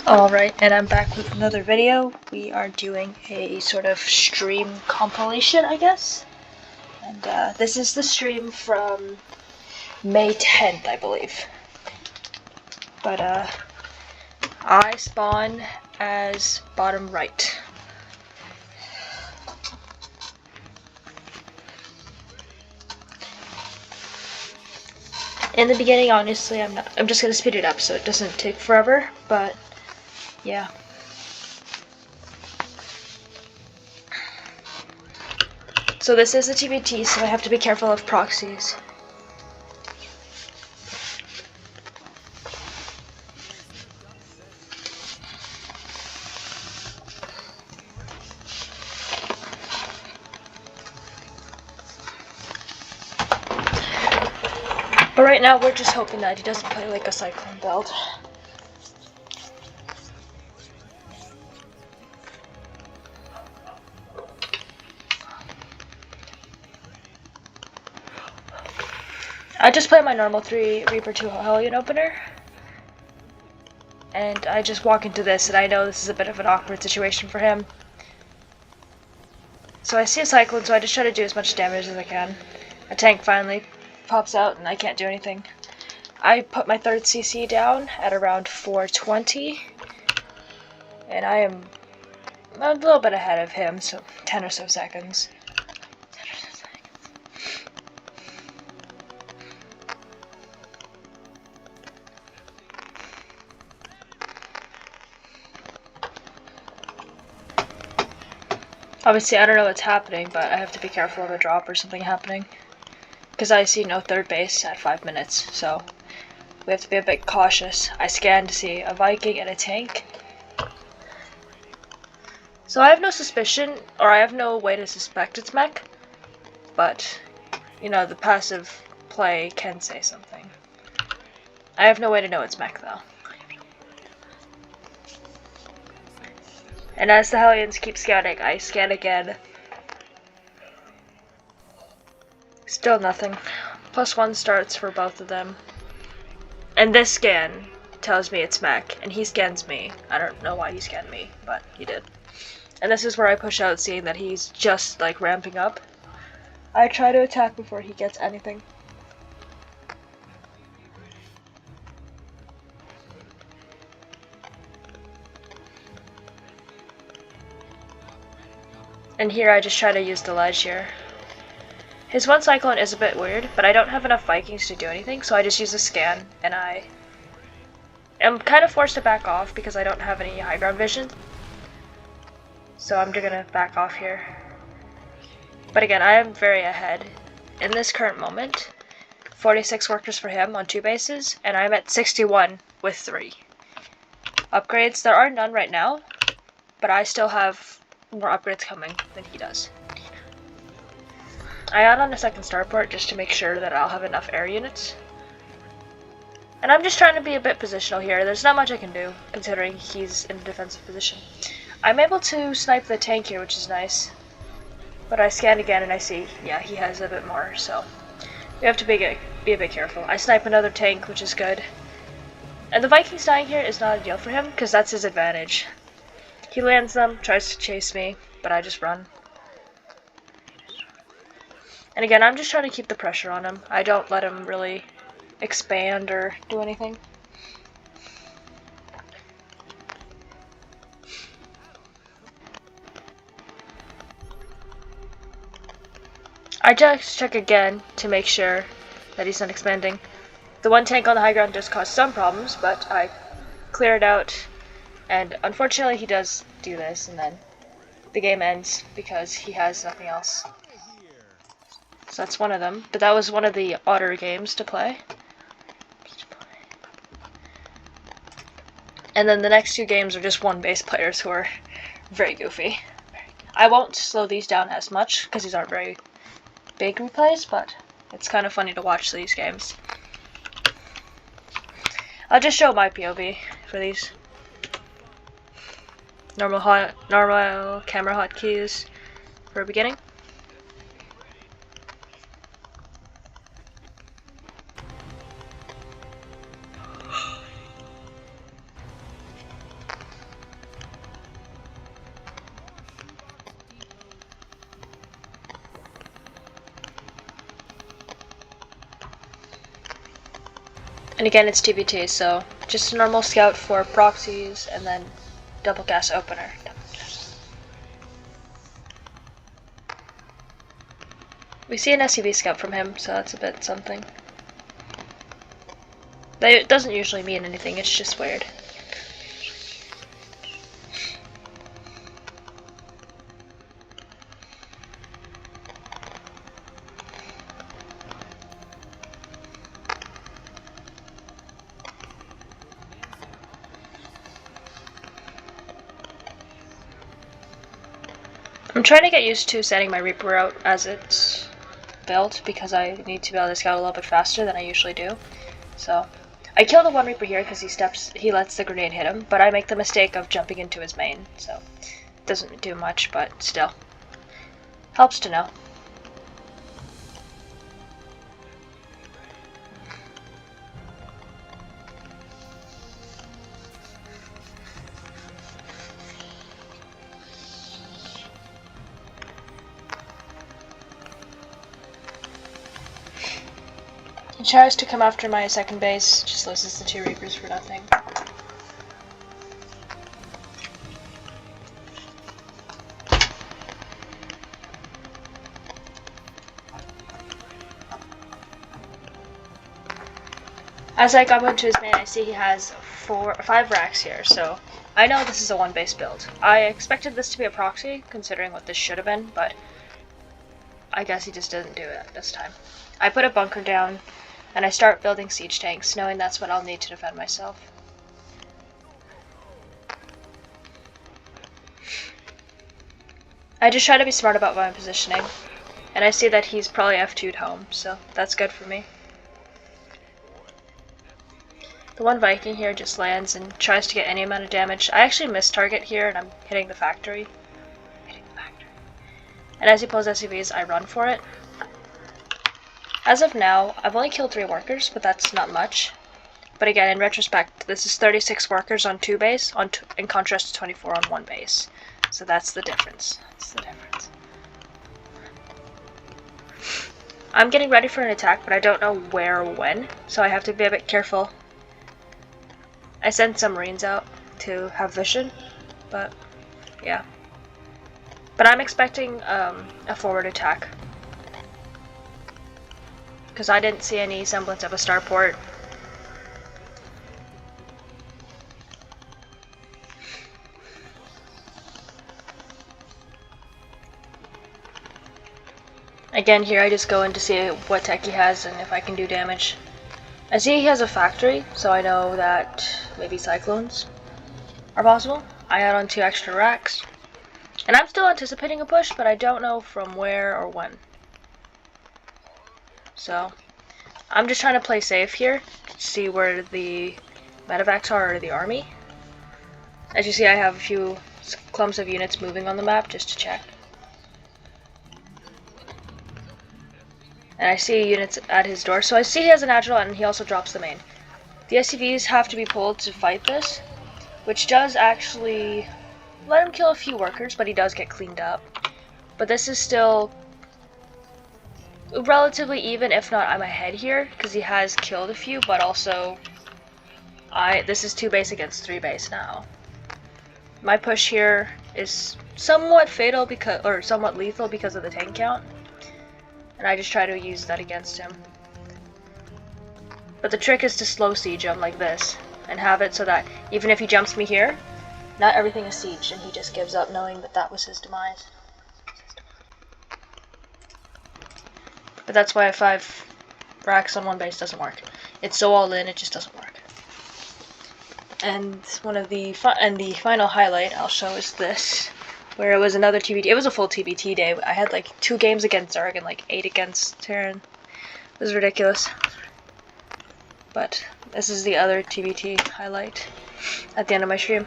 Alright, and I'm back with another video. We are doing a sort of stream compilation, I guess. And this is the stream from May 10th, I believe. But I spawn as bottom right. In the beginning, honestly, I'm just gonna speed it up so it doesn't take forever, but yeah. So this is a TBT, so I have to be careful of proxies. But right now, we're just hoping that he doesn't play like a Cyclone build. I just play my normal 3 Reaper 2 Hellion opener. And I just walk into this, and I know this is a bit of an awkward situation for him. So I see a Cyclone, so I just try to do as much damage as I can. A tank finally pops out, and I can't do anything. I put my 3rd CC down at around 420. And I am a little bit ahead of him, so 10 or so seconds. Obviously, I don't know what's happening, but I have to be careful of a drop or something happening. Because I see no 3rd base at 5 minutes, so we have to be a bit cautious. I scanned to see a Viking and a tank. So I have no suspicion, or I have no way to suspect it's mech. But, you know, the passive play can say something. I have no way to know it's mech, though. And as the Hellions keep scanning, I scan again. Still nothing. +1 starts for both of them. And this scan tells me it's mech, and he scans me. I don't know why he scanned me, but he did. And this is where I push out, seeing that he's just, like, ramping up. I try to attack before he gets anything. And here I just try to use the ledge here. His one Cyclone is a bit weird, but I don't have enough Vikings to do anything, so I just use a scan, and I am kind of forced to back off because I don't have any high ground vision. So I'm gonna back off here. But again, I am very ahead. In this current moment, 46 workers for him on 2 bases, and I'm at 61 with 3. Upgrades, there are none right now, but I still have more upgrades coming than he does. I add on a 2nd starport just to make sure that I'll have enough air units. And I'm just trying to be a bit positional here. There's not much I can do, considering he's in a defensive position. I'm able to snipe the tank here, which is nice. But I scan again and I see, yeah, he has a bit more, so we have to be a bit careful. I snipe another tank, which is good. And the Vikings dying here is not a deal for him, because that's his advantage. He lands them, tries to chase me, but I just run. And again, I'm just trying to keep the pressure on him. I don't let him really expand or do anything. I just check again to make sure that he's not expanding. The one tank on the high ground does cause some problems, but I clear it out. And unfortunately he does do this, and then the game ends because he has nothing else. So that's one of them, but that was one of the odder games to play. And then the next 2 games are just 1 base players who are very goofy. I won't slow these down as much because these aren't very big replays, but it's kind of funny to watch these games. I'll just show my POV for these. Normal camera hotkeys for beginning. And again, it's TBT, so just a normal scout for proxies and then double gas opener. We see an SUV scout from him, so that's a bit something. But it doesn't usually mean anything, it's just weird. I'm trying to get used to setting my Reaper out as it's built because I need to be able to scout a little bit faster than I usually do. So I kill the one Reaper here because he lets the grenade hit him, but I make the mistake of jumping into his main, so it doesn't do much, but still. Helps to know. He tries to come after my second base, just loses the 2 Reapers for nothing. As I go into his main, I see he has 5 racks here, so I know this is a 1-base build. I expected this to be a proxy, considering what this should have been, but I guess he just didn't do it this time. I put a bunker down, and I start building siege tanks, knowing that's what I'll need to defend myself. I just try to be smart about my positioning, and I see that he's probably F2'd home, so that's good for me. The one Viking here just lands and tries to get any amount of damage. I actually miss target here, and I'm hitting the factory. And as he pulls SUVs, I run for it. As of now, I've only killed 3 workers, but that's not much. But again, in retrospect, this is 36 workers on 2 base, in contrast to 24 on 1 base. So that's the difference. I'm getting ready for an attack, but I don't know where or when, so I have to be a bit careful. I sent some Marines out to have vision, but yeah. But I'm expecting a forward attack, because I didn't see any semblance of a starport. Again, here I just go in to see what tech he has and if I can do damage. I see he has a factory, so I know that maybe cyclones are possible. I add on 2 extra racks. And I'm still anticipating a push, but I don't know from where or when. So, I'm just trying to play safe here, see where the medevacs are or the army. As you see, I have a few clumps of units moving on the map just to check. And I see units at his door, so I see he has an agile and he also drops the main. The SCVs have to be pulled to fight this, which does actually let him kill a few workers, but he does get cleaned up. But this is still relatively even, if not I'm ahead here, because he has killed a few, but also this is 2 base against 3 base now. My push here is somewhat fatal or somewhat lethal because of the tank count, and I just try to use that against him. But the trick is to slow siege him like this, and have it so that even if he jumps me here, not everything is sieged, and he just gives up knowing that that was his demise. But that's why 5 racks on 1 base doesn't work. It's so all in, it just doesn't work. And the final highlight I'll show is this, where it was another TBT. It was a full TBT day. I had like 2 games against Zerg and like 8 against Terran. It was ridiculous. But this is the other TBT highlight at the end of my stream.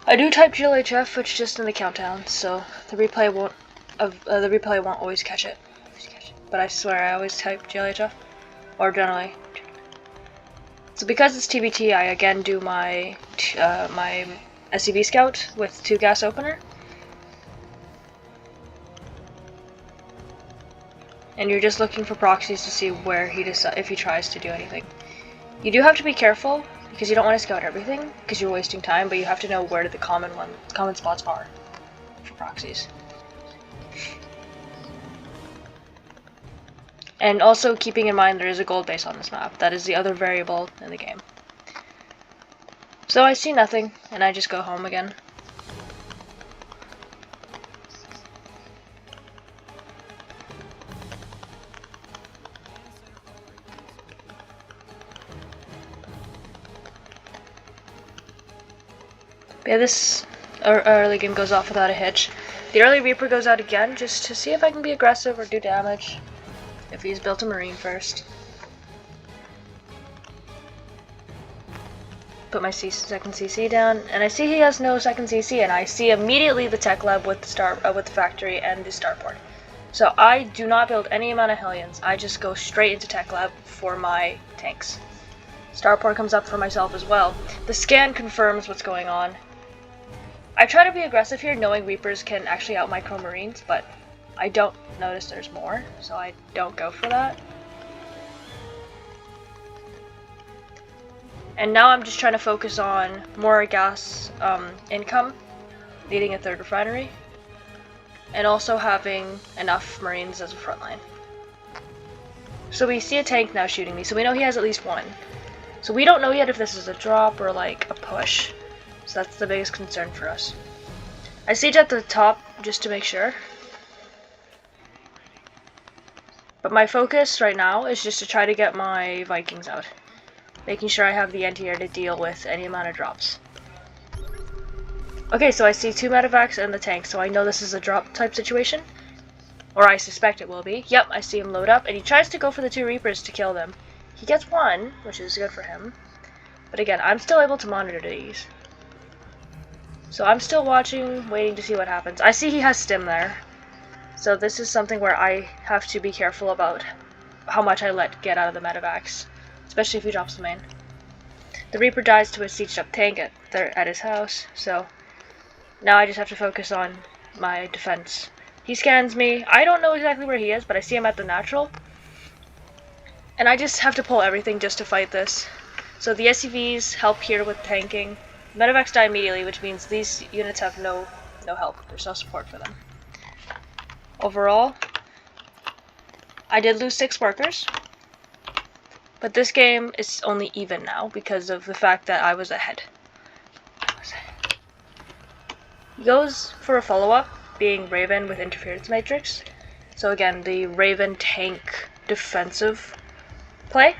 I do type GLHF, which is just in the countdown, so the replay won't always catch it. But I swear I always type GLHF, or generally. So because it's TBT, I again do my my SCV scout with 2 gas opener. and you're just looking for proxies to see where if he tries to do anything. You do have to be careful because you don't want to scout everything because you're wasting time, but you have to know where the common spots are for proxies. And also keeping in mind there is a gold base on this map. That is the other variable in the game. So I see nothing, and I just go home again. Yeah, this early game goes off without a hitch. The early Reaper goes out again just to see if I can be aggressive or do damage. If he's built a Marine first. Put my second CC down, and I see he has no second CC, and I see immediately the tech lab with the factory and the starport. So I do not build any amount of Hellions. I just go straight into tech lab for my tanks. Starport comes up for myself as well. The scan confirms what's going on. I try to be aggressive here, knowing Reapers can actually out-micro Marines, but I don't notice there's more, so I don't go for that. And now I'm just trying to focus on more gas income, leading a third refinery, and also having enough Marines as a front line. So we see a tank now shooting me, so we know he has at least one. So we don't know yet if this is a drop or like a push. So that's the biggest concern for us. I siege at the top just to make sure. But my focus right now is just to try to get my Vikings out. Making sure I have the anti-air to deal with any amount of drops. Okay, so I see 2 medevacs and the tank, so I know this is a drop type situation. Or I suspect it will be. Yep, I see him load up, and he tries to go for the 2 Reapers to kill them. He gets 1, which is good for him. But again, I'm still able to monitor these. So I'm still watching, waiting to see what happens. I see he has stim there. So this is something where I have to be careful about how much I let get out of the medevacs. Especially if he drops the main. The Reaper dies to a sieged up tank at his house, so now I just have to focus on my defense. He scans me. I don't know exactly where he is, but I see him at the natural. And I just have to pull everything just to fight this. So the SCVs help here with tanking. Medevacs die immediately, which means these units have no help. There's no support for them. Overall, I did lose 6 workers. But this game is only even now because of the fact that I was ahead. He goes for a follow-up, being Raven with Interference Matrix. So again, the Raven tank defensive play.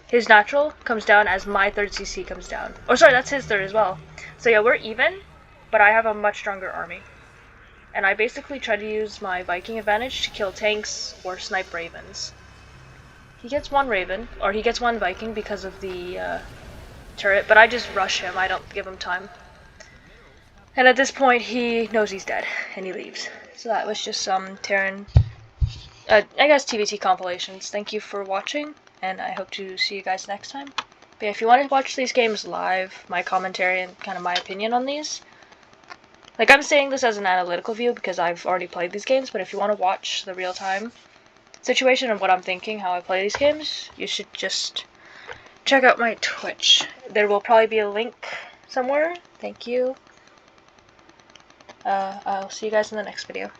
His natural comes down as my 3rd CC comes down. Oh, sorry, that's his 3rd as well. So yeah, we're even, but I have a much stronger army. And I basically try to use my Viking advantage to kill tanks or snipe Ravens. He gets 1 Raven, or he gets 1 Viking because of the turret, but I just rush him, I don't give him time. And at this point, he knows he's dead, and he leaves. So that was just some Terran, I guess TVT compilations. Thank you for watching, and I hope to see you guys next time. But yeah, if you want to watch these games live, my commentary and kind of my opinion on these, like I'm saying this as an analytical view because I've already played these games, but if you want to watch the real-time situation of what I'm thinking, how I play these games, you should just check out my Twitch. There will probably be a link somewhere. Thank you. I'll see you guys in the next video.